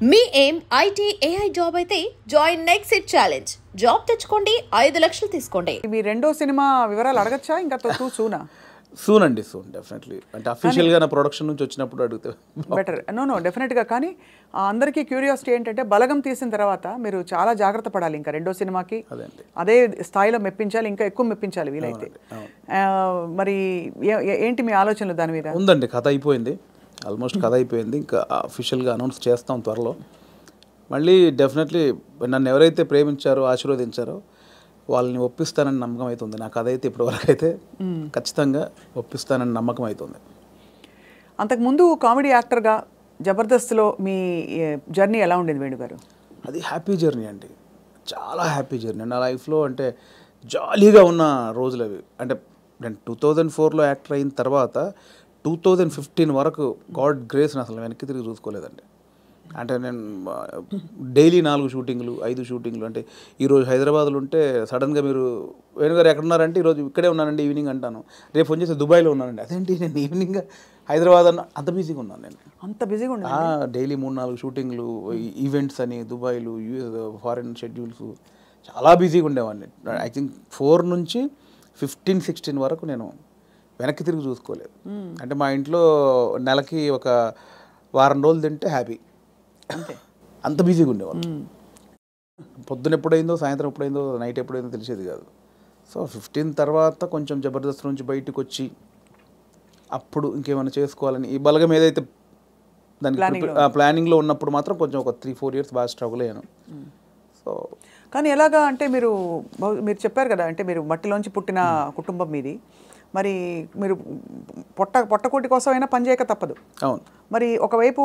మీ ఏం IT AI job అయితే join next it challenge. Job తెచ్చుకోండి, 5 లక్షలు తీసుకోండి. మీ రెండో సినిమా వివరాలు అడగచ్చా? ఇంకా సూనా? సూన్ అండి, సూన్ డెఫినెట్లీ. అంటే అఫీషియల్గా నా ప్రొడక్షన్ నుంచి వచ్చినప్పుడు అడిగితే బెటర్. నో డెఫినెట్గా. కానీ అందరికీ క్యూరియాసిటీ ఏంటంటే బలగం తీసిన తర్వాత మీరు చాలా జాగ్రత్త పడాలి. ఇంకా రెండో సినిమాకి అదే స్థాయిలో మెప్పించాలి, ఇంకా ఎక్కువ మెప్పించాలి వీలైతే. మరి ఏంటి మీ ఆలోచనలు దాని మీద? ఉందండి, కథ అయిపోయింది, ఆల్మోస్ట్ కథ అయిపోయింది. ఇంకా అఫీషియల్గా అనౌన్స్ చేస్తాం త్వరలో. మళ్ళీ డెఫినెట్లీ నన్ను ఎవరైతే ప్రేమించారో ఆశీర్వదించారో వాళ్ళని ఒప్పిస్తానని నమ్మకం అవుతుంది. నా కథ అయితే ఇప్పటివరకు అయితే ఖచ్చితంగా ఒప్పిస్తానని నమ్మకం అవుతుంది. అంతకుముందు కామెడీ యాక్టర్గా జబర్దస్త్లో మీ జర్నీ ఎలా ఉండేది వేణు గారు? అది హ్యాపీ జర్నీ అండి, చాలా హ్యాపీ జర్నీ నా లైఫ్లో. అంటే జాలీగా ఉన్న రోజులు అవి. అంటే నేను 2004లో యాక్టర్ అయిన తర్వాత 2015 వరకు గాడ్ గ్రేస్ అసలు వెనక్కి తిరిగి చూసుకోలేదండి. అంటే నేను డైలీ 4 షూటింగ్లు 5 షూటింగ్లు. అంటే ఈరోజు హైదరాబాద్లో ఉంటే సడన్గా మీరు వేణుగారు ఎక్కడున్నారంటే ఈరోజు ఇక్కడే ఉన్నానండి ఈవినింగ్ అంటాను. రేపు ఫోన్ చేసి దుబాయ్లో ఉన్నానండి. అదేంటి నేను ఈవినింగ్ హైదరాబాద్ అన్న అంత బిజీగా ఉన్నాను నేను. అంత బిజీగా ఉన్నా డైలీ 3-4 షూటింగ్లు, ఈవెంట్స్ అని దుబాయ్లు, ఫారిన్ షెడ్యూల్స్, చాలా బిజీగా ఉండేవాడిని. ఐ థింక్ 4 నుంచి 15-16 వరకు నేను వెనక్కి తిరిగి చూసుకోలేదు. అంటే మా ఇంట్లో నెలకి ఒక వారం రోజులు తింటే హ్యాపీ, అంతే. అంత బిజీగా ఉండేవాళ్ళు. పొద్దున ఎప్పుడైందో, సాయంత్రం ఎప్పుడైందో, నైట్ ఎప్పుడైందో తెలిసేది కాదు. సో 15 తర్వాత కొంచెం జబర్దస్త్ నుంచి బయటకు వచ్చి అప్పుడు ఇంకేమైనా చేసుకోవాలని ఈ బలగం ఏదైతే దానికి ప్లానింగ్లో ఉన్నప్పుడు మాత్రం కొంచెం ఒక 3-4 ఇయర్స్ బాగా స్ట్రగుల్ అయ్యాను. సో కానీ ఎలాగా అంటే మీరు చెప్పారు కదా, అంటే మీరు మట్టిలోంచి పుట్టిన కుటుంబం మీది. మరి మీరు పొట్టకూటి కోసం అయినా పని చేయక తప్పదు. అవును. మరి ఒకవైపు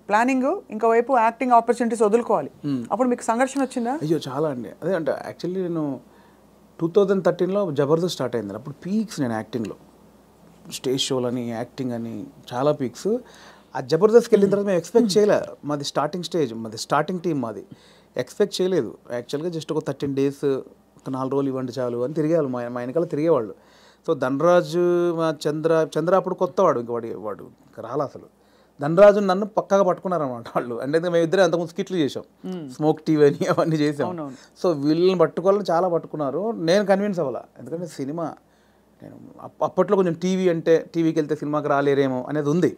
ప్లానింగ్, ఇంకోవైపు యాక్టింగ్ ఆపర్చునిటీస్ వదులుకోవాలి. అప్పుడు మీకు సంఘర్షణ వచ్చిందా? అయ్యో చాలా అండి. అదే అంటే యాక్చువల్లీ నేను 2013లో జబర్దస్త్ స్టార్ట్ అయింది. అప్పుడు పీక్స్ నేను యాక్టింగ్లో, స్టేజ్ షోలని, యాక్టింగ్ అని చాలా పీక్స్. ఆ జబర్దస్త్కి వెళ్ళిన తర్వాత మేము ఎక్స్పెక్ట్ చేయలే. మాది స్టార్టింగ్ స్టేజ్, మాది స్టార్టింగ్ టీం, మాది ఎక్స్పెక్ట్ చేయలేదు. యాక్చువల్గా జస్ట్ ఒక 13 డేస్, ఒక 4 రోజులు ఇవ్వండి చాలు అని తిరిగేవాళ్ళు. మా వెనకాల తిరిగేవాళ్ళు. సో ధనరాజు, మా చంద్ర అప్పుడు కొత్తవాడు, ఇంక వాడు రాలా అసలు. ధనరాజు నన్ను పక్కగా పట్టుకున్నారన్నమాట వాళ్ళు. అంటే మేమిద్దరే అంతకుముందు స్కిట్లు చేసాం, స్మోక్ టీవీ అని అవన్నీ చేసాం. సో వీళ్ళని పట్టుకోవాలని చాలా పట్టుకున్నారు. నేను కన్విన్స్ అవ్వాల, ఎందుకంటే సినిమా నేను అప్పట్లో కొంచెం టీవీ అంటే టీవీకి వెళ్తే సినిమాకి రాలేరేమో అనేది ఉంది.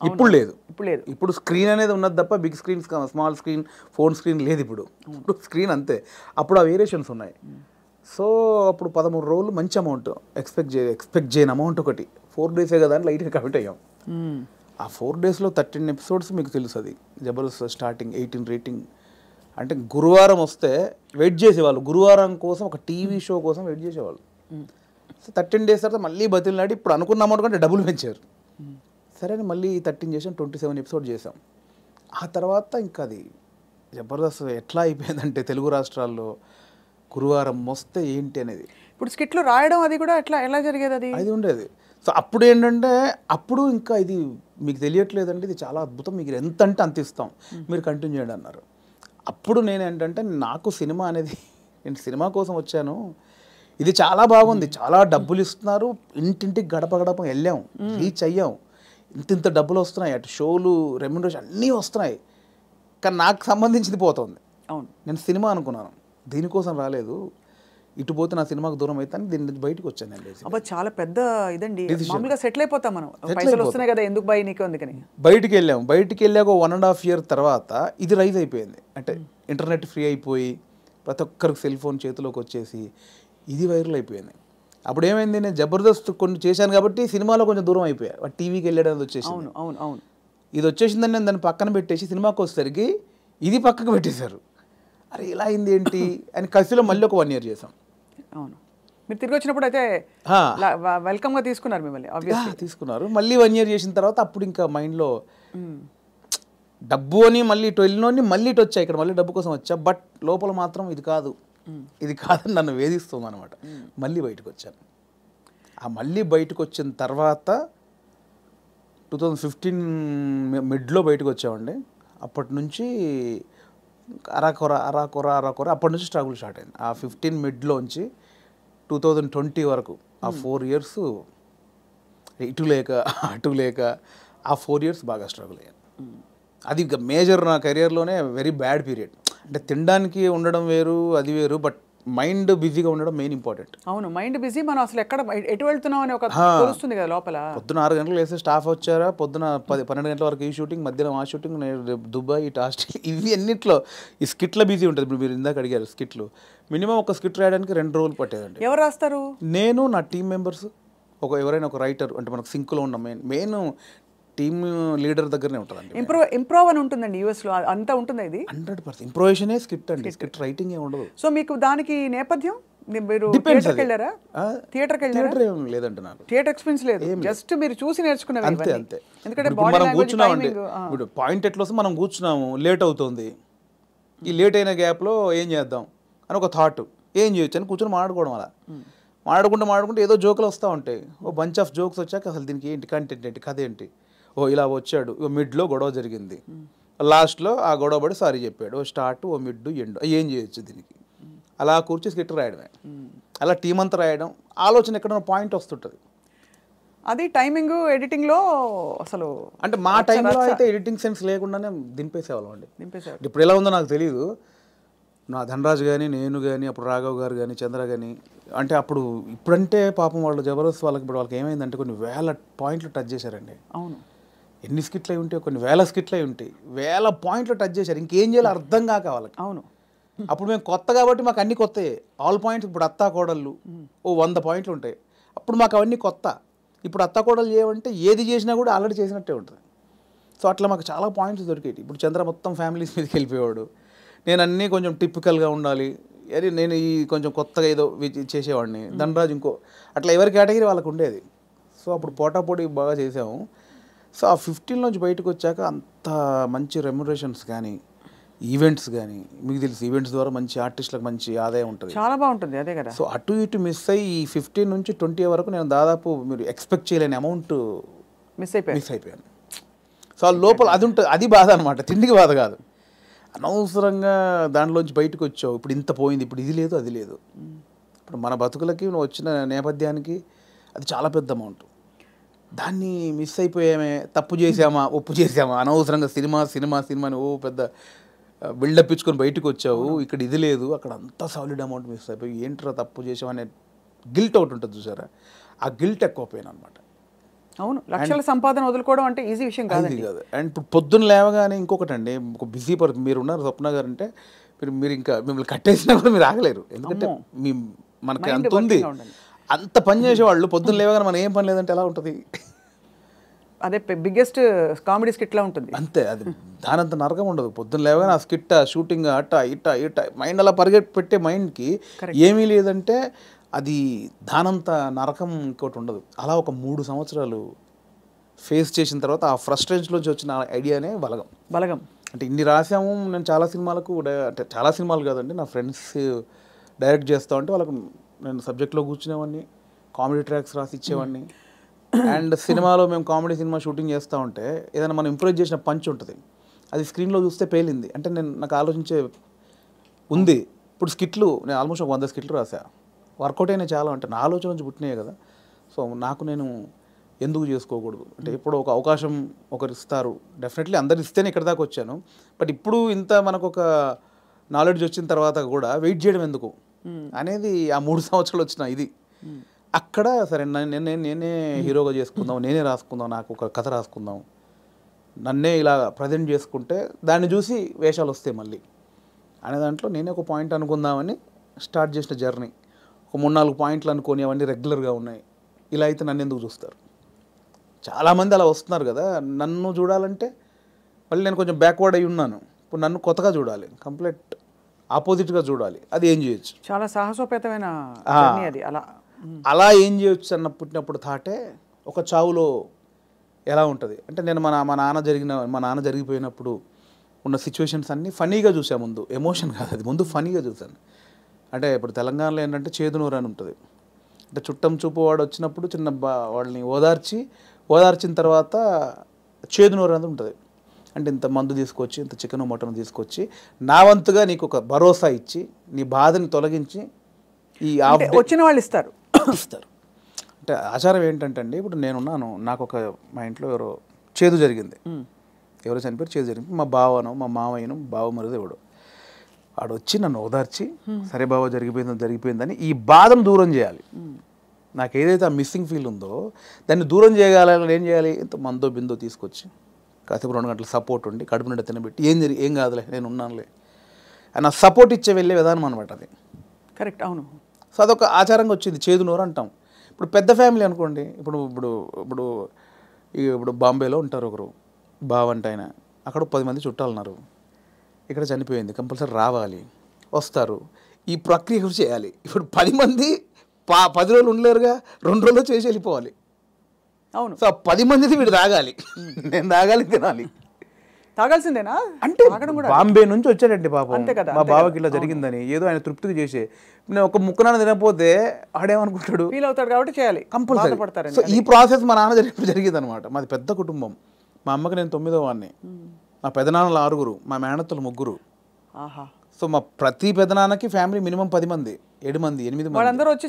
ఇప్పుడు లేదు. ఇప్పుడు స్క్రీన్ అనేది ఉన్నది తప్ప big screen, small screen, phone screen లేదు. ఇప్పుడు స్క్రీన్ అంతే. అప్పుడు ఆ వేరియేషన్స్ ఉన్నాయి. సో అప్పుడు 13 రోజులు మంచి అమౌంట్ ఎక్స్పెక్ట్ చేయని అమౌంట్ ఒకటి. 4 డేసే కదా అని లైట్గా కమిట్ అయ్యాం. ఆ 4 డేస్లో 13 ఎపిసోడ్స్ మీకు తెలుసు. అది జబర్దస్త్ స్టార్టింగ్ 18 రేటింగ్. అంటే గురువారం వస్తే వెయిట్ చేసేవాళ్ళు, గురువారం కోసం ఒక టీవీ షో కోసం వెయిట్ చేసేవాళ్ళు. సో 13 డేస్ తర్వాత మళ్ళీ బతిలాడి ఇప్పుడు అనుకున్న అమౌంట్ కంటే డబ్బులు పెంచారు. సరే అని మళ్ళీ 13 చేసాం, 27 ఎపిసోడ్ చేసాం. ఆ తర్వాత ఇంకా అది జబర్దస్త్ ఎట్లా అయిపోయిందంటే తెలుగు రాష్ట్రాల్లో గురువారం వస్తే ఏంటి అనేది. ఇప్పుడు స్కిట్లు రాయడం అది కూడా ఎలా జరిగేది? అది ఉండేది. సో అప్పుడు ఏంటంటే అప్పుడు ఇంకా ఇది మీకు తెలియట్లేదండి, ఇది చాలా అద్భుతం, మీకు ఎంత అంటే అంత ఇస్తాం, మీరు కంటిన్యూ చేయండి అన్నారు. అప్పుడు నేను ఏంటంటే నాకు సినిమా అనేది, నేను సినిమా కోసం వచ్చాను, ఇది చాలా బాగుంది, చాలా డబ్బులు ఇస్తున్నారు, ఇంటింటికి గడప గడప వెళ్ళాం, రీచ్ అయ్యాం, ఇంత డబ్బులు వస్తున్నాయి, అటు షోలు, రెమ్యునరేషన్ అన్నీ వస్తున్నాయి, కానీ నాకు సంబంధించింది పోతుంది. అవును, నేను సినిమా అనుకున్నాను, దీనికోసం రాలేదు, ఇటు పోతే నా సినిమాకు దూరం అయితే దీని నుంచి బయటకు వచ్చాను. అబ్బా చాలా పెద్ద ఇదండి. మామూలుగా సెటిల్ అయిపోతాం మనం, పైసలు వస్తున్నాయి కదా ఎందుకు బై నీకు, అందుకని బయటికి వెళ్ళాము. బయటికి వెళ్ళాక 1.5 year తర్వాత ఇది రైజ్ అయిపోయింది. అంటే ఇంటర్నెట్ ఫ్రీ అయిపోయి ప్రతి ఒక్కరికి సెల్ ఫోన్ చేతిలోకి వచ్చేసి ఇది వైరల్ అయిపోయింది. అప్పుడు ఏమైంది, నేను జబర్దస్త్ కొన్ని చేశాను కాబట్టి సినిమాలో కొంచెం దూరం అయిపోయా, టీవీకి వెళ్ళడం వచ్చేసి. అవును అవును అవును, ఇది వచ్చేసిందని నేను దాన్ని పక్కన పెట్టేసి సినిమాకి వచ్చేసరికి ఇది పక్కకు పెట్టేశారు. అరే ఇలా అయింది ఏంటి అని కసిలో మళ్ళీ ఒక 1 year చేసాం. అవును, మీరు తిరిగి వచ్చినప్పుడు అయితే వెల్కమ్గా తీసుకున్నారు మిమ్మల్ని, తీసుకున్నారు. మళ్ళీ 1 year చేసిన తర్వాత అప్పుడు ఇంకా మైండ్లో డబ్బు అని మళ్ళీ ఇటు వెళ్ళినోని మళ్ళీ ఇటు వచ్చా, ఇక్కడ మళ్ళీ డబ్బు కోసం వచ్చా, బట్ లోపల మాత్రం ఇది కాదని నన్ను వేధిస్తుంది అనమాట. మళ్ళీ బయటకు వచ్చాను. ఆ మళ్ళీ బయటకు వచ్చిన తర్వాత 2015 మిడ్లో బయటకు వచ్చామండి. అప్పటి నుంచి అరాకొర అప్పటి నుంచి స్ట్రగుల్ స్టార్ట్ అయింది. ఆ 15 మిడ్లోంచి 2020 వరకు ఆ 4 years ఇటు లేక అటు లేక ఆ 4 years బాగా స్ట్రగుల్ అయ్యాను. అది మేజర్ నా కెరియర్లోనే వెరీ బ్యాడ్ పీరియడ్. అంటే తినడానికి ఉండడం వేరు, అది వేరు, బట్ మైండ్ బిజీగా ఉండడం మెయిన్ ఇంపార్టెంట్. అవును, మైండ్ బిజీ. మనం అసలు ఎటు వెళ్తున్నాం అని ఒక తెలుస్తుంది కదా లోపల. పొద్దున 6 గంటలకు వేస్తే స్టాఫ్ వచ్చారా, పొద్దున 12 గంటల వరకు ఈ షూటింగ్, మధ్యాహ్నం ఆ షూటింగ్, దుబాయ్, ఇటు ఆస్ట్రేలియా, ఇవి అన్నిట్లో ఈ స్కిట్ల బిజీ ఉంటుంది. ఇప్పుడు మీరు ఇందాక అడిగారు స్కిట్లు, మినిమం ఒక స్కిట్ రాయడానికి 2 రోజులు పట్టేదండి. ఎవరు రాస్తారు? నేను, నా టీం మెంబర్స్, ఎవరైనా ఒక రైటర్, అంటే మనకు సింక్లో ఉన్న మెయిన్ టీమ్ లీడర్ దగ్గరనే ఉంటుందండి. ఇంప్రూవ్ అని ఉంటుందండి యూఎస్లో, అంతా ఉంటుంది. ఇది 100% ఇంప్రూవేషనే స్క్రిప్ట్ అండి, స్క్రిప్ట్ రైటింగ్ ఏ ఉండదు. సో మీకు దానికి నేపథ్యం, మీరు థియేటర్కి వెళ్ళారా? థియేటర్ ఏం లేదండి, నాకు థియేటర్ ఎక్స్పీరియన్స్ లేదు, జస్ట్ మీరు చూసి నేర్చుకున్నవి. అంతే అంతే. ఎందుకంటే మనం కూర్చున్నామండి, ఇప్పుడు పాయింట్ ఎట్లా వస్తే మనం కూర్చున్నాము, లేట్ అవుతుంది, ఈ లేట్ అయిన గ్యాప్లో ఏం చేద్దాం అని ఒక థాట్, ఏం చేయొచ్చు అని కూర్చొని మాట్లాడుకోవడం. అలా మాడుకుంటే ఏదో జోకులు వస్తూ ఉంటాయి. ఓ బంచ్ ఆఫ్ జోక్స్ వచ్చాక అసలు దీనికి ఏంటి కంటెంట్ ఏంటి, కథ ఏంటి, ఓ ఇలా వచ్చాడు, ఓ మిడ్లో గొడవ జరిగింది, లాస్ట్లో ఆ గొడవ పడి సారీ చెప్పాడు, ఓ స్టార్ట్, ఓ మిడ్, ఎండ్, ఏం చేయొచ్చు దీనికి, అలా కూర్చి స్కిట్ రాయడమే. అలా టీం అంతా రాయడం, ఆలోచన ఎక్కడైనా పాయింట్ వస్తుంటుంది. అది టైమింగ్ ఎడిటింగ్లో అసలు, అంటే మా టైంలో అయితే ఎడిటింగ్ సెన్స్ లేకుండానే దింపేసేవాళ్ళం అండి. ఇప్పుడు ఎలా ఉందో నాకు తెలియదు. నా ధనరాజు కానీ, నేను కానీ, అప్పుడు రాఘవ్ గారు కానీ, చంద్ర కానీ, అంటే అప్పుడు ఇప్పుడంటే పాపం వాళ్ళు జబర్దస్త్ వాళ్ళకి ఇప్పుడు వాళ్ళకి ఏమైందంటే కొన్ని వేల పాయింట్లు టచ్ చేశారండి. అవును, ఎన్ని స్కిట్లు అయి ఉంటాయి, కొన్ని వేల స్కిట్లు అయి ఉంటాయి, వేల పాయింట్లు టచ్ చేశారు, ఇంకేం చేయాలో అర్థం కాక వాళ్ళకి. అవును, అప్పుడు మేము కొత్త కాబట్టి మాకు అన్ని కొత్తయే, ఆల్ పాయింట్స్. ఇప్పుడు అత్తా కోడళ్ళు ఓ 100 పాయింట్లు ఉంటాయి, అప్పుడు మాకు అవన్నీ కొత్త. ఇప్పుడు అత్తా కోడలు చేయమంటే ఏది చేసినా కూడా ఆల్రెడీ చేసినట్టే ఉంటుంది. సో అట్లా మాకు చాలా పాయింట్స్ దొరికేవి. ఇప్పుడు చంద్ర మొత్తం ఫ్యామిలీస్ మీదకి వెళ్ళిపోయాడు, నేను అన్నీ కొంచెం టిపికల్గా ఉండాలి, అరే నేను ఈ కొంచెం కొత్తగా ఏదో చేసేవాడిని, ధనరాజు ఇంకో, అట్లా ఎవరి కేటగిరీ వాళ్ళకు ఉండేది. సో అప్పుడు పోటాపోటీ బాగా చేసాము. సో ఆ 15 నుంచి బయటకు వచ్చాక అంత మంచి రెమ్యునరేషన్స్ కానీ, ఈవెంట్స్ కానీ, మీకు తెలుసు ఈవెంట్స్ ద్వారా మంచి ఆర్టిస్టులకు మంచి ఆదాయం ఉంటుంది, చాలా బాగుంటుంది. అదే కదా. సో అటు ఇటు మిస్ అయ్యి ఈ 15 నుంచి 20 వరకు నేను దాదాపు మీరు ఎక్స్పెక్ట్ చేయలేని అమౌంట్ మిస్ అయిపోయాను. సో ఆ లోపల అది ఉంటుంది, అది బాధ అనమాట, తిండికి బాధ కాదు. అనవసరంగా దాంట్లోంచి బయటకు వచ్చావు, ఇప్పుడు ఇంత పోయింది, ఇప్పుడు ఇది లేదు అది లేదు. ఇప్పుడు మన బతుకులకి నువ్వు వచ్చిన నేపథ్యానికి అది చాలా పెద్ద అమౌంట్. దాన్ని మిస్ అయిపోయామే, తప్పు చేసామా, ఒప్పు చేసామా, అనవసరంగా సినిమాని ఓ పెద్ద బిల్డప్ ఇచ్చుకొని బయటకు వచ్చావు, ఇక్కడ ఇది లేదు, అక్కడ అంతా సాలిడ్ అమౌంట్ మిస్ అయిపోయి ఏంట్రా తప్పు చేసామనే గిల్ట్ ఒకటి ఉంటుంది చూసారా, ఆ గిల్ట్ ఎక్కువ పోయాను అనమాట. అవును, లక్షల సంపాదన వదులుకోవడం అంటే ఈజీ విషయం కాదు. అండ్ ఇప్పుడు పొద్దున్న లేవగానే ఇంకొకటి అండి, ఒక బిజీ మీరు ఉన్నారు స్వప్న గారు అంటే, మీరు ఇంకా మిమ్మల్ని కట్టేసినా కూడా మీరు ఆగలేరు, ఎందుకంటే మనకి అంత ఉంది, అంత పని చేసేవాళ్ళు పొద్దున్న లేవగానే మనం ఏం పని లేదంటే ఎలా ఉంటుంది. అదే బిగ్గెస్ట్ కామెడీ స్కిట్లా ఉంటుంది. అంతే, అది దానంత నరకం ఉండదు. పొద్దున్న లేవగానే ఆ స్కిట్, షూటింగ్, అట్ట ఇట్ట మైండ్ అలా పెట్టే మైండ్కి ఏమీ లేదంటే అది దానంత నరకం ఇంకోటి ఉండదు. అలా ఒక 3 సంవత్సరాలు ఫేస్ చేసిన తర్వాత ఆ ఫ్రస్ట్రేషన్లోంచి వచ్చిన ఐడియానే బలగం. అంటే ఇన్ని రాసాము, నేను చాలా సినిమాలకు, అంటే చాలా సినిమాలు కాదండి, నా ఫ్రెండ్స్ డైరెక్ట్ చేస్తా ఉంటే వాళ్ళకు నేను సబ్జెక్ట్లో కూర్చునేవాడిని, కామెడీ ట్రాక్స్ రాసి ఇచ్చేవాడిని. అండ్ సినిమాలో మేము కామెడీ సినిమా షూటింగ్ చేస్తూ ఉంటే ఏదైనా మనం ఇంప్రూవ్ చేసిన పంచ్ ఉంటుంది, అది స్క్రీన్లో చూస్తే పేలింది అంటే నాకు ఆలోచించే ఉంది. ఇప్పుడు స్కిట్లు నేను ఆల్మోస్ట్ 100 స్కిట్లు రాసా, వర్కౌట్ అయినా చాలా, అంటే నా ఆలోచన నుంచి పుట్టినాయి కదా. సో నాకు నేను ఎందుకు చేసుకోకూడదు, అంటే ఇప్పుడు ఒక అవకాశం ఒకరు ఇస్తారు, డెఫినెట్లీ అందరు ఇస్తేనే ఇక్కడ దాకా వచ్చాను. బట్ ఇప్పుడు ఇంత మనకు ఒక నాలెడ్జ్ వచ్చిన తర్వాత కూడా వెయిట్ చేయడం ఎందుకు అనేది ఆ 3 సంవత్సరాలు వచ్చిన ఇది. అక్కడ సరే నేనే హీరోగా చేసుకుందాం, నేనే రాసుకుందాం, నాకు ఒక కథ రాసుకుందాం, నన్నే ఇలా ప్రజెంట్ చేసుకుంటే దాన్ని చూసి వేషాలు వస్తాయి మళ్ళీ అనే దాంట్లో నేనే ఒక పాయింట్ అనుకుందామని స్టార్ట్ చేసిన జర్నీ. ఒక 3-4 పాయింట్లు అనుకొని అవన్నీ రెగ్యులర్గా ఉన్నాయి. ఇలా అయితే నన్ను ఎందుకు చూస్తారు, చాలామంది అలా వస్తున్నారు కదా. నన్ను చూడాలంటే మళ్ళీ నేను కొంచెం బ్యాక్వర్డ్ అయి ఉన్నాను, ఇప్పుడు నన్ను కొత్తగా చూడాలి, కంప్లీట్ ఆపోజిట్గా చూడాలి, అది ఏం చేయొచ్చు, చాలా సాహసోపేతమైన అది. అలా ఏం చేయొచ్చు అన్న పుట్టినప్పుడు థాటే ఒక చావులో ఎలా ఉంటుంది అంటే, నేను మా నాన్న జరిగిపోయినప్పుడు ఉన్న సిచ్యువేషన్స్ అన్నీ ఫనీగా చూసాను. ముందు ఎమోషన్ కాదు, అది ముందు ఫనీగా చూశాను. అంటే ఇప్పుడు తెలంగాణలో ఏంటంటే చేదునూరు అని ఉంటుంది, అంటే చుట్టం చూపు వాడు వచ్చినప్పుడు వాళ్ళని ఓదార్చిన తర్వాత చేదునూరు అనేది ఉంటుంది. అంటే ఇంత మందు తీసుకొచ్చి, ఇంత చికెన్ మటన్ తీసుకొచ్చి నా వంతుగా నీకు ఒక భరోసా ఇచ్చి, నీ బాధని తొలగించి ఈ వచ్చిన వాళ్ళు ఇస్తారు. అంటే ఆచారం ఏంటంటే అండి, ఇప్పుడు నేనున్నాను, నాకు ఒక మా ఇంట్లో ఎవరో చేదు జరిగింది, ఎవరో చనిపోయారు, చేదు జరిగింది. మా బావనో మా మావయ్యను బావ మరుదు ఎవడు ఆడొచ్చి నన్ను ఓదార్చి సరే బావ జరిగిపోయిందని ఈ బాధను దూరం చేయాలి. నాకు ఏదైతే ఆ మిస్సింగ్ ఫీల్ ఉందో దాన్ని దూరం చేయగలని ఏం చేయాలి, ఇంత మందో బిందో తీసుకొచ్చి కాసేపు 2 గంటలు సపోర్ట్ ఉండి కడుపు నిండా తినబెట్టి ఏం కాదులే నేను ఉన్నానులే అని సపోర్ట్ ఇచ్చే వెళ్ళే విధానం అనమాట అది. కరెక్ట్. అవును. సో అదొక ఆచారంగా వచ్చింది, చేదు నోరు అంటాం. ఇప్పుడు పెద్ద ఫ్యామిలీ అనుకోండి, ఇప్పుడు ఇప్పుడు ఇప్పుడు ఇప్పుడు బాంబేలో ఉంటారు ఒకరు బావంట ఆయన, అక్కడ 10 మంది చుట్టాలు ఉన్నారు, ఇక్కడ చనిపోయింది కంపల్సరీ రావాలి, వస్తారు, ఈ ప్రక్రియ కూడా చేయాలి. ఇప్పుడు 10 మంది 10 రోజులు ఉండలేరుగా, 2 రోజుల్లో చేసి వెళ్ళిపోవాలి. అవును. సో 10 మందిది వీడు తాగాలి, నేను తాగాలి, తినాలి, తాగాల్సిందేనా అంటే బాంబే నుంచి వచ్చాడండి పాపం, కదా, మా బావకి ఇలా జరిగిందని ఏదో ఆయన తృప్తికి చేసే, నేను ఒక ముక్కనాన్న తినకపోతే ఆడేమనుకుంటాడు, ఫీల్ అవుతాడు కాబట్టి చేయాలి, కంపల్సరీ. సో ఈ ప్రాసెస్ మా నాన్న జరిగింది అనమాట. మాది పెద్ద కుటుంబం, మా అమ్మకి నేను 9వ వాడిని, మా పెదనాన్నలు 6, మా మేనత్తలు 3. ఆహా. సో మా ప్రతి పెదనాన్నకి ఫ్యామిలీ మినిమం 10 మంది, 7 మంది, 8 మంది, వాళ్ళందరూ వచ్చి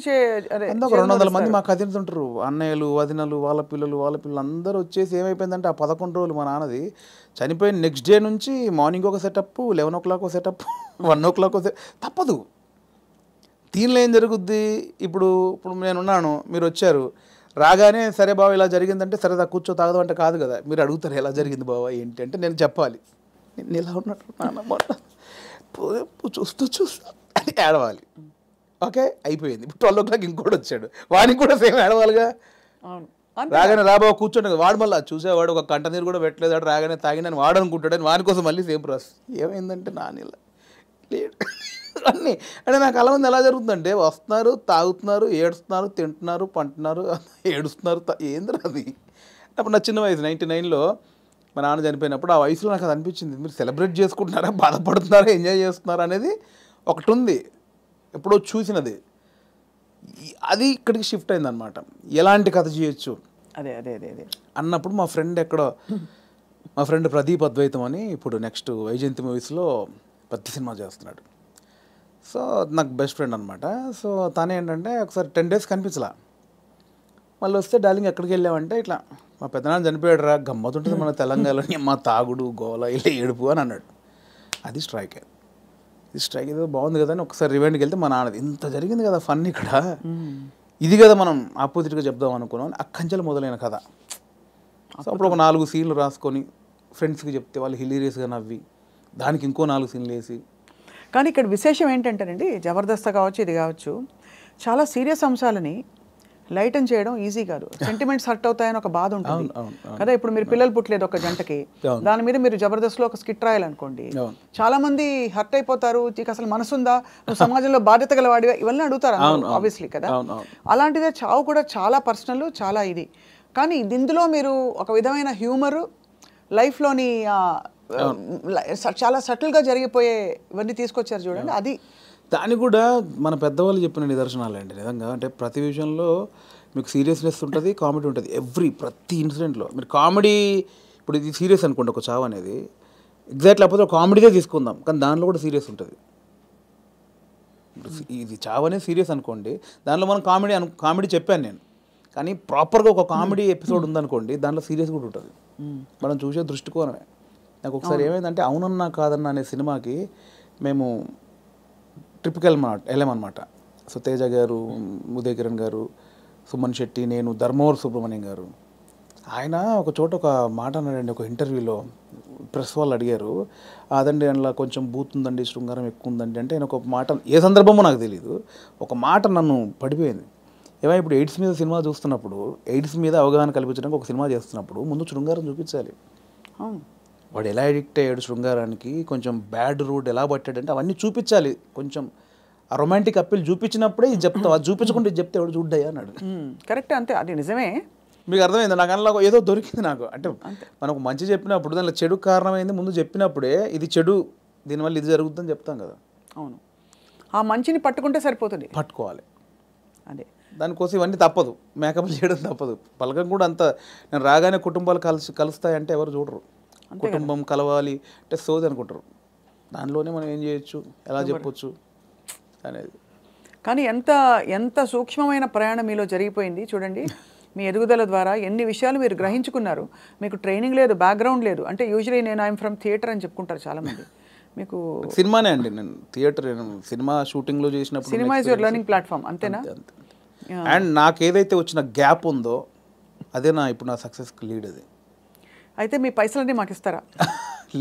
ఒక 200 మంది మా కజిన్స్ ఉంటారు, అన్నయ్యలు వదినలు వాళ్ళ పిల్లలు అందరూ వచ్చేసి ఏమైపోయిందంటే ఆ 11 రోజులు మా నాన్నది చనిపోయిన నెక్స్ట్ డే నుంచి మార్నింగ్ ఒక సెటప్, 11 o'clock ఒక సెటప్, 1 o'clock తప్పదు. దీనిలో ఏం జరుగుద్ది, ఇప్పుడు నేనున్నాను, మీరు వచ్చారు, రాగానే సరే బావ ఇలా జరిగిందంటే సరే కూర్చో తాగదు అంటే కాదు కదా, మీరు అడుగుతారు ఎలా జరిగింది బావ ఏంటి అంటే నేను చెప్పాలి, నేను ఇలా ఉన్నట్టు నాన్న చూస్తూ అని ఏడవాలి. ఓకే అయిపోయింది. ఇప్పుడు 12 o'clock ఇంకోటి వచ్చాడు, వాడికి కూడా సేమ్ ఏడవాలిగా. రాగానే రాబావ కూర్చోండి, వాడు మళ్ళీ చూసేవాడు ఒక కంట నీరు కూడా పెట్టలేదు, వాడు రాగానే తాగినని వాడు అనుకుంటాడని వాని కోసం మళ్ళీ సేమ్ ప్రాసెస్. ఏమైందంటే నానిలా లేడు అన్నీ అంటే నాకు అలా మంది ఎలా జరుగుతుందంటే వస్తున్నారు, తాగుతున్నారు, ఏడుస్తున్నారు, తింటున్నారు, పంటున్నారు, ఏడుస్తున్నారు, ఏంద్రా అది. అప్పుడు నా చిన్న వయసు 99లో మా నాన్న చనిపోయినప్పుడు ఆ వయసులో నాకు అది అనిపించింది, మీరు సెలబ్రేట్ చేసుకుంటున్నారా, బాధపడుతున్నారా, ఎంజాయ్ చేస్తున్నారా అనేది ఒకటి ఉంది, ఎప్పుడో చూసినది. అది ఇక్కడికి షిఫ్ట్ అయిందనమాట. ఎలాంటి కథ చేయొచ్చు అదే అదే అదే అదే అన్నప్పుడు మా ఫ్రెండ్ ప్రదీప్ అద్వైతం అని ఇప్పుడు నెక్స్ట్ వైజయంతి మూవీస్లో పెద్ద సినిమా చేస్తున్నాడు. సో నాకు బెస్ట్ ఫ్రెండ్ అనమాట. సో తను ఏంటంటే ఒకసారి 10 days కనిపించలా, మళ్ళీ వస్తే డార్లింగ్ ఎక్కడికి వెళ్ళామంటే ఇట్లా మా పెద్దనాన్న చనిపోయాడు రా, గమ్మతుంటుంది మన తెలంగాణలోని, మా తాగుడు గోల ఇలా ఏడుపు అని అన్నాడు. అది స్ట్రైక్ ఏదో బాగుంది కదా అని ఒకసారి రివెండ్కి వెళ్తే మా నాన్నది ఇంత జరిగింది కదా ఫన్ ఇక్కడ, ఇది కదా మనం ఆపోజిట్గా చెప్దాం అనుకున్నాం, అక్కంచెలు మొదలైన కథ. సో అప్పుడు ఒక 4 సీన్లు రాసుకొని ఫ్రెండ్స్కి చెప్తే వాళ్ళు హిలీరియస్గా నవ్వి దానికి ఇంకో 4 సీన్లు వేసి. కానీ ఇక్కడ విశేషం ఏంటంటేనండి, జబర్దస్త్ కావచ్చు ఇది కావచ్చు, చాలా సీరియస్ అంశాలని లైటన్ చేయడం ఈజీ కాదు. సెంటిమెంట్స్ హర్ట్ అవుతాయని ఒక బాధ ఉంటుంది కదా. ఇప్పుడు మీరు పిల్లలు పుట్టలేదు ఒక జంటకి, దాని మీద మీరు జబర్దస్త్లో ఒక స్కిట్ రాయాలనుకోండి, చాలా మంది హర్ట్ అయిపోతారు, నీకు అసలు మనసుందా, నువ్వు సమాజంలో బాధ్యత గలవాడిగా, ఇవన్నీ అడుగుతారు ఆబ్వియస్లీ కదా. అలాంటిదే చావు కూడా చాలా పర్సనల్, చాలా ఇది. కానీ ఇందులో మీరు ఒక విధమైన హ్యూమరు, లైఫ్లోని చాలా సటిల్గా జరిగిపోయే ఇవన్నీ తీసుకొచ్చారు చూడండి. అది దాన్ని కూడా మన పెద్దవాళ్ళు చెప్పిన నిదర్శనాలండి నిజంగా. అంటే ప్రతి విషయంలో మీకు సీరియస్నెస్ ఉంటుంది, కామెడీ ఉంటుంది. ప్రతి ఇన్సిడెంట్లో మీరు కామెడీ, ఇప్పుడు ఇది సీరియస్ అనుకోండి ఒక చావు అనేది, ఎగ్జాక్ట్ లేకపోతే ఒక కామెడీగా తీసుకుందాం, కానీ దానిలో కూడా సీరియస్ ఉంటుంది. ఇది చావు అనేది సీరియస్ అనుకోండి, దానిలో మనం కామెడీ చెప్పాను నేను, కానీ ప్రాపర్గా ఒక కామెడీ ఎపిసోడ్ ఉందనుకోండి, దాంట్లో సీరియస్ కూడా ఉంటుంది. మనం చూసే దృష్టికోణమే. నాకు ఒకసారి ఏమైందంటే అవునన్నా కాదన్నా అనే సినిమాకి మేము ట్రిప్కి వెళ్ళామన్నమాట. సో తేజ గారు, ఉదయ్ కిరణ్ గారు, సుమన్ శెట్టి, నేను, ధర్మవరం సుబ్రహ్మణ్యం గారు. ఆయన ఒక చోట ఒక మాట అన్నాడండి ఒక ఇంటర్వ్యూలో, ప్రెస్ వాళ్ళు అడిగారు, అదండి అందులో కొంచెం బూత్ ఉందండి, శృంగారం ఎక్కువ ఉందండి అంటే, ఆయన ఒక మాట, ఏ సందర్భమో నాకు తెలియదు, ఒక మాట నన్ను పడిపోయింది. ఏమైనా ఇప్పుడు ఎయిడ్స్ మీద సినిమా చూస్తున్నప్పుడు, ఎయిడ్స్ మీద అవగాహన కల్పించడానికి ఒక సినిమా చేస్తున్నప్పుడు ముందు శృంగారం చూపించాలి. వాడు ఎలా అడిక్ట్ అయ్యాడు శృంగారానికి, కొంచెం బ్యాడ్ రూట్ ఎలా పట్టాడంటే అవన్నీ చూపించాలి. కొంచెం ఆ రొమాంటిక్ అప్పీల్ చూపించినప్పుడే ఇది చెప్తావు, అది చూపించకుండా ఇది చెప్తే ఎవడు చూడ్డాయి అన్నాడు. కరెక్ట్, అంతే, అది నిజమే. మీకు అర్థమైంది? నాకు అందులో ఏదో దొరికింది నాకు. అంటే మనకు మంచి చెప్పినప్పుడు దానిలో చెడు కారణమైంది ముందు చెప్పినప్పుడే, ఇది చెడు, దీనివల్ల ఇది జరుగుతుందని చెప్తాం కదా. అవును, ఆ మంచిని పట్టుకుంటే సరిపోతుంది, పట్టుకోవాలి. అదే దానికోసం ఇవన్నీ తప్పదు, మేకప్ చేయడం తప్పదు. పలకం కూడా అంత, నేను రాగానే కుటుంబాలు కలుస్తాయంటే ఎవరు చూడరు. కుటుంబం కలవాలి అంటే సోది అనుకుంటారు. దానిలోనే మనం ఏం చేయొచ్చు, ఎలా చెప్పొచ్చు అనేది. కానీ ఎంత సూక్ష్మమైన ప్రయాణం మీలో జరిగిపోయింది చూడండి. మీ ఎదుగుదల ద్వారా ఎన్ని విషయాలు మీరు గ్రహించుకున్నారు. మీకు ట్రైనింగ్ లేదు, బ్యాక్గ్రౌండ్ లేదు. అంటే యూజువలీ నేను ఐఎమ్ ఫ్రమ్ థియేటర్ అని చెప్పుకుంటారు చాలామంది. మీకు సినిమానే అండి, నేను థియేటర్ సినిమా షూటింగ్లో చేసినప్పుడు cinema is your learning platform, అంతేనా? అండ్ నాకు ఏదైతే వచ్చిన గ్యాప్ ఉందో అదే ఇప్పుడు నా సక్సెస్కి లీడ్. అది అయితే మీ పైసలన్నీ మాకు ఇస్తారా?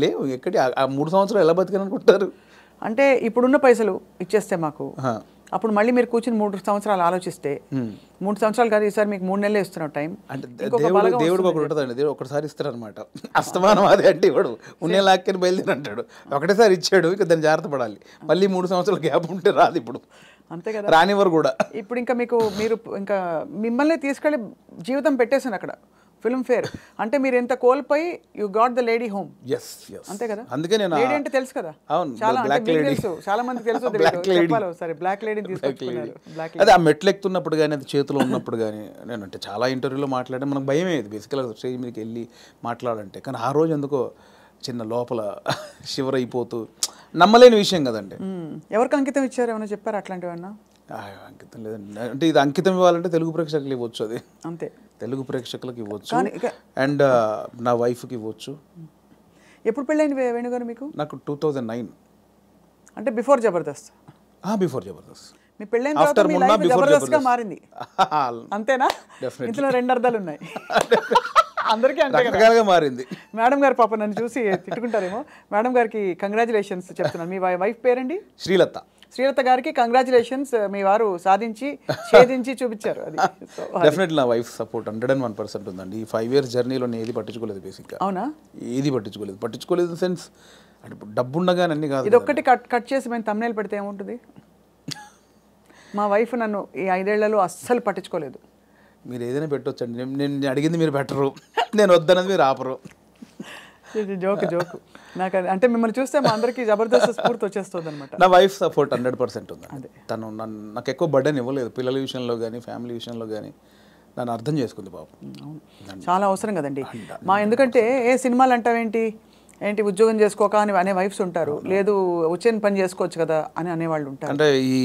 లేవు, ఎక్కడి ఆ 3 సంవత్సరాలు ఎలా బతికనుకుంటారు? అంటే ఇప్పుడున్న పైసలు ఇచ్చేస్తే మాకు, అప్పుడు మళ్ళీ మీరు కూర్చుని 3 సంవత్సరాలు ఆలోచిస్తే 3 సంవత్సరాలు కాదు, ఈసారి మీకు 3 నెలలు ఇస్తున్నాం టైం. అంటే దేవుడికి ఒకటి ఉంటుందండి, దేవుడు ఒకటిసారి ఇస్తారు అనమాట. అస్తమానం అదే అంటే ఇవ్వడు, ఉన్నే లాక్కని బయలుదేరి అంటాడు. ఒకటేసారి ఇచ్చాడు, ఇక దాన్ని జాగ్రత్త పడాలి. మళ్ళీ 3 సంవత్సరాల గ్యాప్ ఉంటే రాదు ఇప్పుడు, అంతే కదా, రానివ్వరు కూడా. ఇప్పుడు ఇంకా మీరు ఇంకా మిమ్మల్ని తీసుకెళ్ళి జీవితం పెట్టేసాను అక్కడ ఫిల్మ్ ఫేర్. అంటే మీరు ఎంత కోల్పోయి you got the lady home. అంతే కదా, అందుకే నేను లేడీ అంటే తెలుసు కదా, చాలా తెలుసు, చాలా మందికి తెలుసు. సరే, బ్లాక్ లేడీని తీసుకొచ్చుకున్నారు. అదే ఆ మెట్లు ఎక్కుతున్నప్పుడు కానీ, అది చేతిలో ఉన్నప్పుడు కానీ, నేను అంటే చాలా ఇంటర్వ్యూలో మాట్లాడే మనకు భయం అయ్యేది బేసికల్గా స్టేజ్ మీదకి వెళ్ళి మాట్లాడాలంటే. కానీ ఆ రోజు ఎందుకో చిన్న లోపల షివర్ అయిపోతూ, నమ్మలేని విషయం కదండి. ఎవరికి అంకితం ఇచ్చారు, ఏమైనా చెప్పారు అట్లాంటివన్నా? అంకితం లేదండి, అంటే ఇది అంకితం ఇవ్వాలంటే తెలుగు ప్రేక్షకులు ఇవ్వచ్చు, అది అంతే, తెలుగు ప్రేక్షకులకు ఇవ్వచ్చు అండ్ నా వైఫ్కి ఇవ్వచ్చు. ఎప్పుడు పెళ్ళైంది వేణుగారు మీకు? నాకు 2009, అంటే బిఫోర్ జబర్దస్త్. బిఫోర్ జబర్దస్త్. మీ పెళ్ళైన తర్వాత మీ లైఫ్ జబర్దస్త్గా మారింది, అంతేనా? ఇందులో 2 అర్థాలు ఉన్నాయి. అందరికీ అంతే మారింది. మేడం గారు పాప నన్ను చూసి తిట్టుకుంటారేమో. మేడం గారికి కంగ్రాచులేషన్స్ చెప్తున్నాను. మీ వైఫ్ పేరండి? శ్రీలత. శ్రీలత గారికి కంగ్రాచులేషన్స్, మీ వారు సాధించి ఛేదించి చూపించారు. అది డెఫినెట్లీ నా వైఫ్ సపోర్ట్ 101% ఉందండి. ఈ 5 years జర్నీలో నేను ఏది పట్టించుకోలేదు బేసిక్గా. అవునా? ఏది పట్టించుకోలేదు ఇన్ సెన్స్ అంటే డబ్బు ఉండగానే అన్ని కాదు. ఇది ఒక్కటి కట్ చేసి మేము thumbnail పెడితే ఏముంటుంది? మా వైఫ్ నన్ను ఈ 5 ఏళ్లలో అస్సలు పట్టించుకోలేదు. మీరు ఏదైనా పెట్టొచ్చండి, నేను అడిగింది మీరు పెట్టరు, నేను వద్దన్నది మీరు ఆపరు. జోక్ నాకు అంటే మిమ్మల్ని చూస్తే మా అందరికీ జబర్దస్త్ స్ఫూర్తి వచ్చేస్తుంది అనమాట. నా వైఫ్ సపోర్ట్ 100% ఉంది. తను నాకు ఎక్కువ బర్డెన్ ఇవ్వలేదు, పిల్లల విషయంలో కానీ ఫ్యామిలీ విషయంలో కానీ నన్ను అర్థం చేసుకుంది బాబు. చాలా అవసరం కదండి ఎందుకంటే ఏ సినిమాలు అంటావేంటి, ఉద్యోగం చేసుకోక అని అనే వైఫ్స్ ఉంటారు, లేదు వచ్చేని పని చేసుకోవచ్చు కదా అని అనేవాళ్ళు ఉంటారు. అంటే ఈ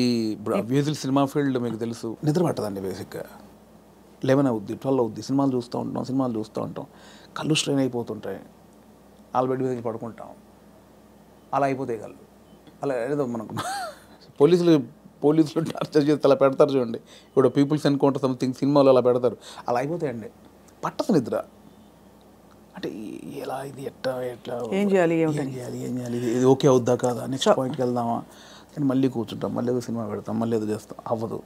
మ్యూజిక్ సినిమా ఫీల్డ్ మీకు తెలుసు, నిద్ర పట్టదండి బేసిక్గా. 11 అవుద్ది, 12 అవుద్ది, సినిమాలు చూస్తూ ఉంటాం, కళ్ళు స్ట్రెయిన్ అయిపోతుంటాయి, బెడ్ మీద పడుకుంటాం, అలా అయిపోతాయి కళ్ళు. అలా ఏదో మనకు పోలీసులు టార్చర్ చేస్తే అలా పెడతారు చూడండి, ఇప్పుడు పీపుల్స్ ఎన్కౌంటర్ సంథింగ్ సినిమాలో అలా పెడతారు, అలా అయిపోతాయండి. పట్టదు నిద్ర. అంటే ఎలా ఇది ఎట్లా ఏం చేయాలి ఇది ఓకే అవుద్దా కాదా, నెక్స్ట్ పాయింట్కి వెళ్దామా అని మళ్ళీ కూర్చుంటాం, మళ్ళీ ఏదో సినిమా పెడతాం, మళ్ళీ ఏదో చేస్తాం, అవ్వదు.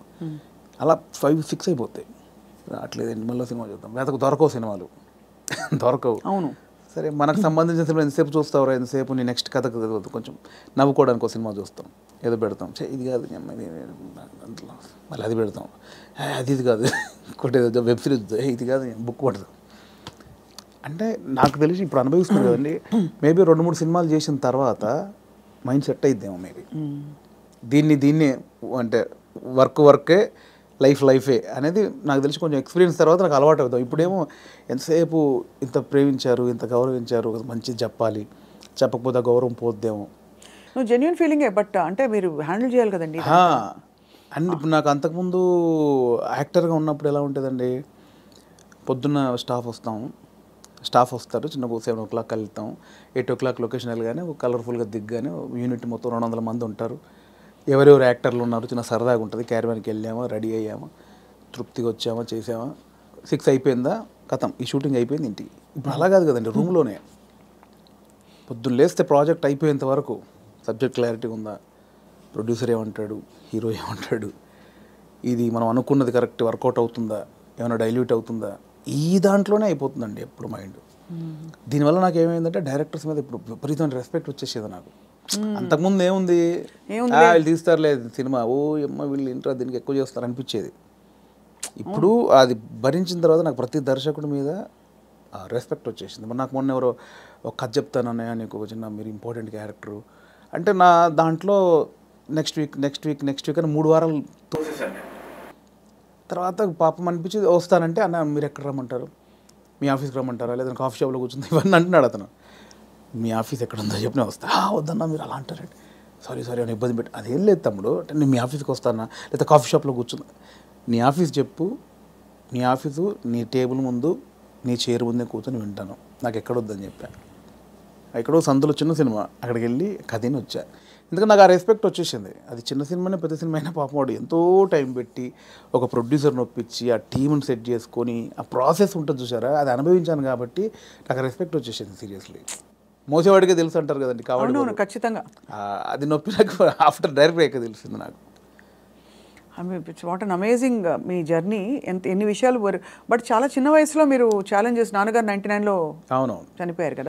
అలా 5-6 అయిపోతాయి. అట్లేదండి, మళ్ళీ సినిమా చూద్దాం, దొరకవు సినిమాలు, దొరకవు. అవును, సరే మనకు సంబంధించిన సినిమా ఎంతసేపు చూస్తావురా, ఎంతసేపు నీ నెక్స్ట్ కథ కొంచెం నవ్వుకోవడానికి ఒక సినిమా చూస్తాం, ఏదో పెడతాం, ఇది కాదు మళ్ళీ అది పెడతాం, అది కాదు ఇంకోటి ఏదో వెబ్ సిరీస్, ఇది కాదు బుక్ పడతాం. అంటే నాకు తెలిసి ఇప్పుడు అనుభవిస్తుంది కదండి, మేబీ 2-3 సినిమాలు చేసిన తర్వాత మైండ్ సెట్ అయిద్దేమో మేబీ. దీన్ని అంటే వర్కే లైఫే అనేది నాకు తెలిసి కొంచెం ఎక్స్పీరియన్స్ తర్వాత నాకు అలవాటు అవుతాం. ఇప్పుడేమో ఎంతసేపు ఇంత ప్రేమించారు, ఇంత గౌరవించారు, మంచిది చెప్పాలి, చెప్పకపోతే గౌరవం పోద్దేమో. నువ్వు జెన్యూన్ ఫీలింగే, బట్ అంటే మీరు హ్యాండిల్ చేయాలి కదండి. అండ్ ఇప్పుడు నాకు అంతకుముందు యాక్టర్గా ఉన్నప్పుడు ఎలా ఉంటుందండి, పొద్దున్న స్టాఫ్ వస్తారు, చిన్న 7 o'clock వెళ్తాం, 8 o'clock లొకేషన్ వెళ్ళగానే కలర్ఫుల్గా దిగ్గానే యూనిట్ మొత్తం 200 మంది ఉంటారు, ఎవరెవరు యాక్టర్లు ఉన్నారు, చిన్న సరదాగా ఉంటుంది, క్యారవాన్కి వెళ్ళామా, రెడీ అయ్యామా, తృప్తిగా వచ్చామా, చేసామా, 6 అయిపోయిందా, కథం ఈ షూటింగ్ అయిపోయింది ఇంటికి. ఇప్పుడు అలా కాదు కదండి, రూమ్లోనే పొద్దున్న లేస్తే ప్రాజెక్ట్ అయిపోయేంత వరకు సబ్జెక్ట్ క్లారిటీ ఉందా, ప్రొడ్యూసర్ ఏమంటాడు, హీరో ఏమంటాడు, ఇది మనం అనుకున్నది కరెక్ట్ వర్కౌట్ అవుతుందా, ఏమైనా డైల్యూట్ అవుతుందా, ఈ దాంట్లోనే అయిపోతుందండి ఎప్పుడు మైండ్. దీనివల్ల నాకు ఏమైందంటే డైరెక్టర్స్ మీద ఇప్పుడు విపరీతమైన రెస్పెక్ట్ వచ్చేసేది నాకు. అంతకుముందు ఏముంది, వీళ్ళు తీస్తారులే సినిమా, వీళ్ళు ఇంట్రా దీనికి ఎక్కువ చేస్తారు అనిపించేది. ఇప్పుడు అది భరించిన తర్వాత నాకు ప్రతి దర్శకుడి మీద రెస్పెక్ట్ వచ్చేసింది. మరి నాకు మొన్న ఎవరో ఒక కథ చెప్తానన్నయ్య, నీకు ఒక చిన్న మీరు ఇంపార్టెంట్ క్యారెక్టరు అంటే, నా దాంట్లో నెక్స్ట్ వీక్ అని 3 వారాలు తోసేసాను. తర్వాత పాపం అనిపించింది, వస్తానంటే అన్న మీరు ఎక్కడ రమ్మంటారు, మీ ఆఫీస్కి రమ్మంటారా, లేదంటే కాఫీ షాప్లో కూర్చుంది, ఇవన్నీ అంటున్నాడు అతను. మీ ఆఫీస్ ఎక్కడ ఉందో చెప్పినా వస్తా, వద్దన్నా మీరు అలా అంటారండి, సారీ అని ఇబ్బంది పెట్టి, అదేం లేదు తమ్ముడు, అంటే నేను మీ ఆఫీస్కి వస్తానా, లేదా కాఫీ షాప్లో కూర్చున్నా, నీ ఆఫీస్ చెప్పు, నీ ఆఫీసు నీ టేబుల్ ముందు నీ చైర్ ముందే కూర్చొని వింటాను, నాకు ఎక్కడొద్దని చెప్పా. ఎక్కడో సందులో చిన్న సినిమా, అక్కడికి వెళ్ళి కథని వచ్చా. ఎందుకంటే నాకు ఆ రెస్పెక్ట్ వచ్చేసింది. అది చిన్న సినిమానే పెద్ద సినిమా అయినా పాపం వాడు ఎంతో టైం పెట్టి ఒక ప్రొడ్యూసర్ని ఒప్పించి ఆ టీంని సెట్ చేసుకొని ఆ ప్రాసెస్ ఉంటుంది చూసారా, అది అనుభవించాను కాబట్టి నాకు రెస్పెక్ట్ వచ్చేసింది. సీరియస్లీ మోసేవాడికే తెలుసు అంటారు కదండి కాబట్టి అవును ఖచ్చితంగా. అది నొప్పి నాకు ఆఫ్టర్ డైరెక్ట్ అయ్యాక తెలిసింది నాకు. What an amazing me journey. ఎన్ని విషయాలు. బట్ చాలా చిన్న వయసులో మీరు ఛాలెంజెస్, నాన్నగారు 99లో అవునవును చనిపోయారు కదా.